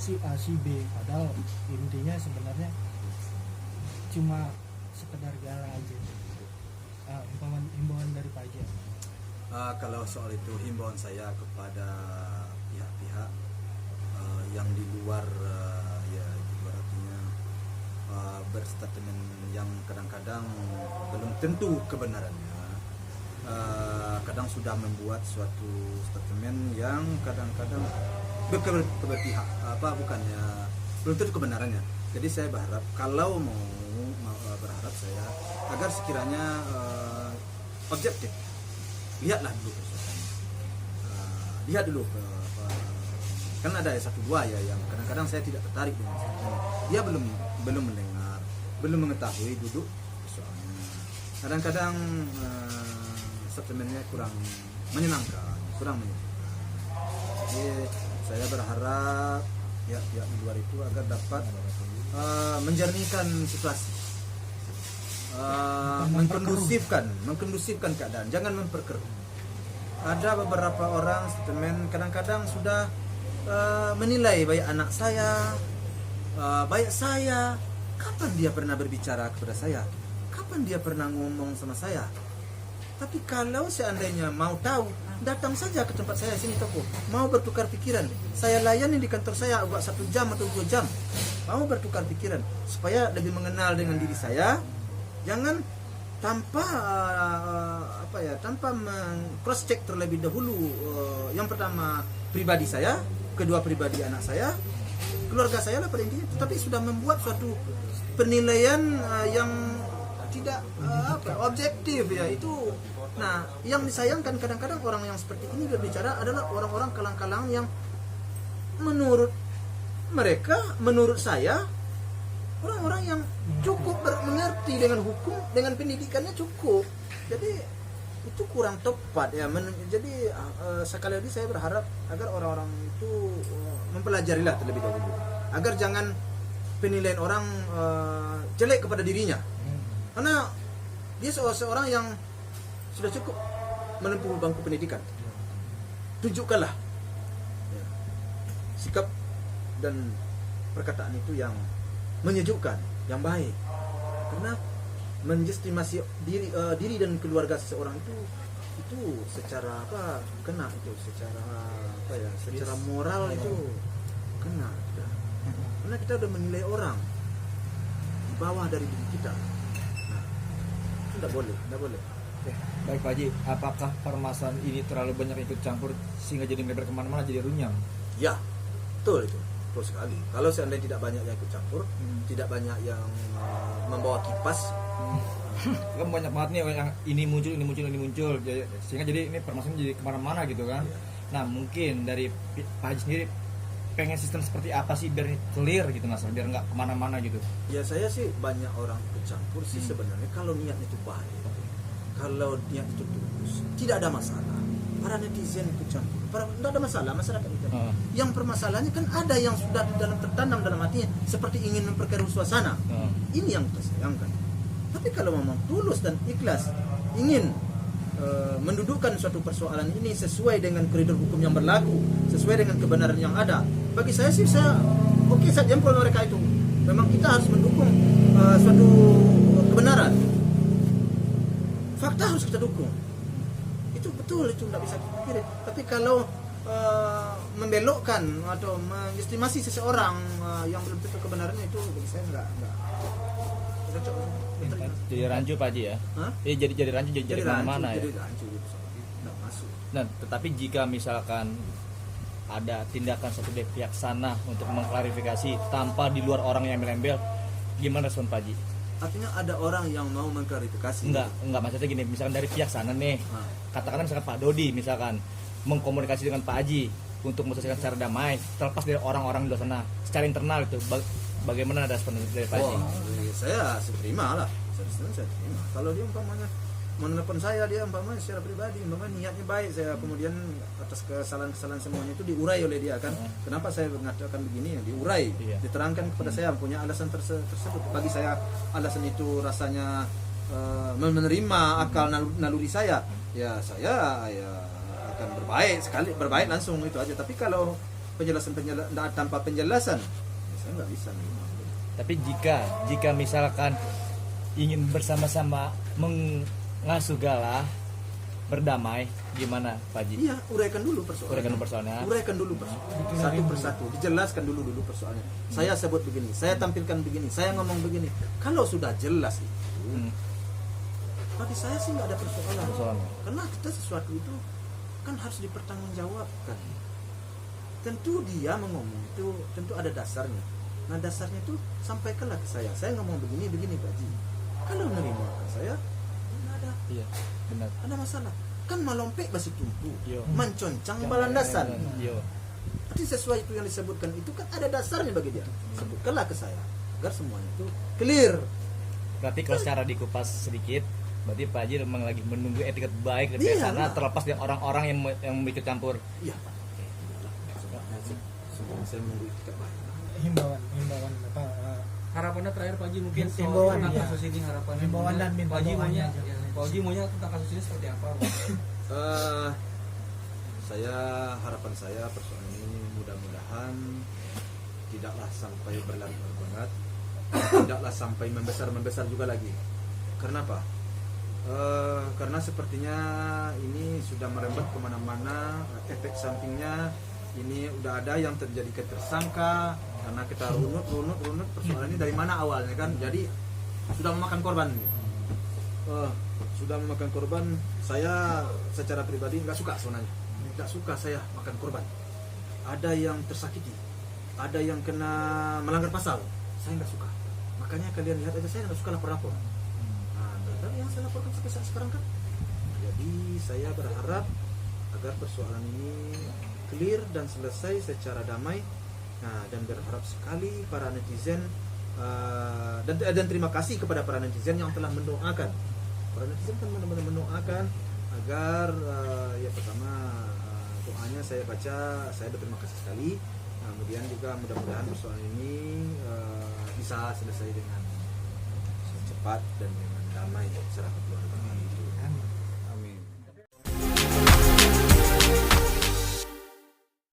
si A si B, padahal intinya sebenarnya cuma sekedar gala aja. Himbauan dari Pak Haji. Kalau soal itu himbauan saya kepada pihak-pihak yang di luar ya di luar artinya berstatement yang kadang-kadang belum tentu kebenarannya. Kadang sudah membuat suatu statement yang kadang-kadang berpihak bukannya belum tentu kebenarannya. Jadi saya berharap kalau mau berharap saya agar sekiranya objektif, lihatlah dulu persoalannya, lihat dulu kan ada satu dua ya yang kadang-kadang saya tidak tertarik dengan statement. Dia belum mendengar, belum mengetahui duduk persoalannya. Kadang-kadang statementnya kurang menyenangkan. Jadi saya berharap pihak di luar itu agar dapat menjernihkan situasi, mengkondusifkan keadaan, jangan memperkeruh. Ada beberapa orang statement kadang-kadang sudah menilai baik anak saya, baik saya. Kapan dia pernah berbicara kepada saya? Kapan dia pernah ngomong sama saya? Tapi kalau seandainya mau tahu, datang saja ke tempat saya sini toko. Mau bertukar pikiran, saya layani di kantor saya buat 1 jam atau 2 jam. Mau bertukar pikiran supaya lebih mengenal dengan diri saya. Jangan tanpa tanpa cross check terlebih dahulu. Yang pertama pribadi saya, kedua pribadi anak saya, keluarga saya lah pada intinya. Tetapi sudah membuat suatu penilaian yang tidak objektif ya itu. Nah, yang disayangkan kadang-kadang orang yang seperti ini berbicara adalah orang-orang kalang-kalang yang menurut mereka, menurut saya, orang-orang yang cukup mengerti dengan hukum, dengan pendidikannya cukup. Jadi itu kurang tepat ya. Jadi sekali lagi saya berharap agar orang-orang itu mempelajarilah terlebih dahulu, agar jangan penilaian orang jelek kepada dirinya. Karena dia seorang yang sudah cukup menempuh bangku pendidikan. Tunjukkanlah sikap dan perkataan itu yang menyejukkan, yang baik. Karena menjestimasi diri dan keluarga seseorang itu secara kena itu, secara moral itu kena. Karena kita udah menilai orang di bawah dari diri kita. Nah, itu tidak boleh. Baik Pak Haji, apakah permasalahan ini terlalu banyak ikut campur sehingga jadi melebar kemana-mana, jadi runyam? Ya, betul sekali. Kalau seandainya tidak banyak yang ikut campur, tidak banyak yang membawa kipas, kan banyak banget nih yang ini muncul, sehingga jadi ini permasalahan jadi kemana-mana gitu kan. Ya. Nah mungkin dari Pak Haji sendiri pengen sistem seperti apa sih biar ini clear gitu mas, biar nggak kemana-mana gitu? Ya saya sih banyak orang ikut campur sih sebenarnya kalau niatnya itu baik. Kalau niat itu tulus, tidak ada masalah. Para netizen ikut campur, tidak ada masalah, masyarakat itu. Yang permasalahannya kan ada yang sudah tertanam dalam hatinya seperti ingin memperkeruh suasana. Ini yang kita sayangkan. Tapi kalau memang tulus dan ikhlas ingin mendudukkan suatu persoalan ini sesuai dengan koridor hukum yang berlaku, sesuai dengan kebenaran yang ada, bagi saya sih saya jempol mereka itu. Memang kita harus mendukung suatu kebenaran. Fakta harus kita dukung. Itu betul, itu tidak bisa dipungkiri. Tapi kalau membelokkan atau mengestimasi seseorang yang belum tentu kebenarannya, itu bagi saya enggak cocok. Jadi rancu Pak Haji ya? Jadi rancu jadi mana-mana ya? Jadi rancu gitu, enggak masuk. Nah, tetapi jika misalkan ada tindakan satu dari pihak sana untuk mengklarifikasi tanpa di luar orang yang melembel, gimana respon Pak Haji? Artinya ada orang yang mau mengklarifikasi. Enggak maksudnya gini, misalkan dari pihak sana nih, katakanlah misalkan Pak Dodi misalkan mengkomunikasi dengan Pak Haji untuk menyelesaikan secara damai, terlepas dari orang-orang di luar sana, secara internal itu bagaimana respon dari Pak Haji? Saya terima lah, saya terima. Kalau dia umpamanya menelpon saya, dia umpamanya secara pribadi, umpamanya niatnya baik, saya kemudian atas kesalahan-kesalahan semuanya itu diurai oleh dia kan. Kenapa saya mengatakan begini? Diurai, diterangkan kepada saya punya alasan tersebut. Bagi saya alasan itu rasanya menerima akal naluri saya, ya saya akan berbaik langsung itu aja. Tapi kalau tanpa penjelasan, saya nggak bisa nerima. Tapi jika misalkan ingin bersama-sama mengasuh galah, berdamai, gimana Pak Haji? Iya, uraikan dulu persoalannya. Uraikan dulu persoalannya. Satu persatu, dijelaskan dulu persoalannya. Saya sebut begini, saya tampilkan begini, saya ngomong begini. Kalau sudah jelas itu, bagi saya sih nggak ada persoalan. Karena kita sesuatu itu kan harus dipertanggungjawabkan. Tentu dia ngomong itu tentu ada dasarnya. Nah dasarnya itu sampaikanlah ke saya. Saya ngomong begini Pak Haji. Kalau menerima ke saya, nggak ada. Iya, benar. Ada masalah. Kan malompek basi tumpu, Yo. menconcang balandasan. Yo. Jadi sesuai itu yang disebutkan itu kan ada dasarnya bagi dia. Sebutkanlah ke saya agar semuanya itu clear. Berarti kalau secara dikupas sedikit, berarti Pak Haji memang lagi menunggu etiket baik dari Iya, sana, lah. terlepas dari orang-orang yang ikut campur. Iya Pak. Semua saya menunggu etiket baik. himbauan apa Harapannya terakhir Pak Haji mungkin soal Himbauan, tentang iya. kasus ini, harapannya Himbauan dan minta Pak Haji doanya maunya aja. Pak Haji maunya tentang kasus ini seperti apa Pak? Harapan saya persoalan ini mudah-mudahan tidaklah sampai berlarut-larut banget, tidaklah sampai membesar juga lagi. Karena apa? Karena sepertinya ini sudah merembet kemana-mana, efek sampingnya ini udah ada yang terjadi tersangka karena kita runut persoalan ini dari mana awalnya kan, jadi sudah memakan korban. Sudah memakan korban. Saya secara pribadi nggak suka sebenarnya, nggak suka saya makan korban. Ada yang tersakiti, ada yang kena melanggar pasal, saya nggak suka. Makanya kalian lihat aja saya nggak suka lapor. Nah, yang saya laporkan sampai saat sekarang kan. Jadi saya berharap agar persoalan ini clear dan selesai secara damai. Nah, dan berharap sekali para netizen dan terima kasih kepada para netizen yang telah mendoakan. Para netizen kan benar-benar mendoakan agar ya pertama doanya saya baca, saya berterima kasih sekali. Kemudian juga mudah-mudahan persoalan ini bisa selesai dengan cepat dan dengan damai secara keluarga.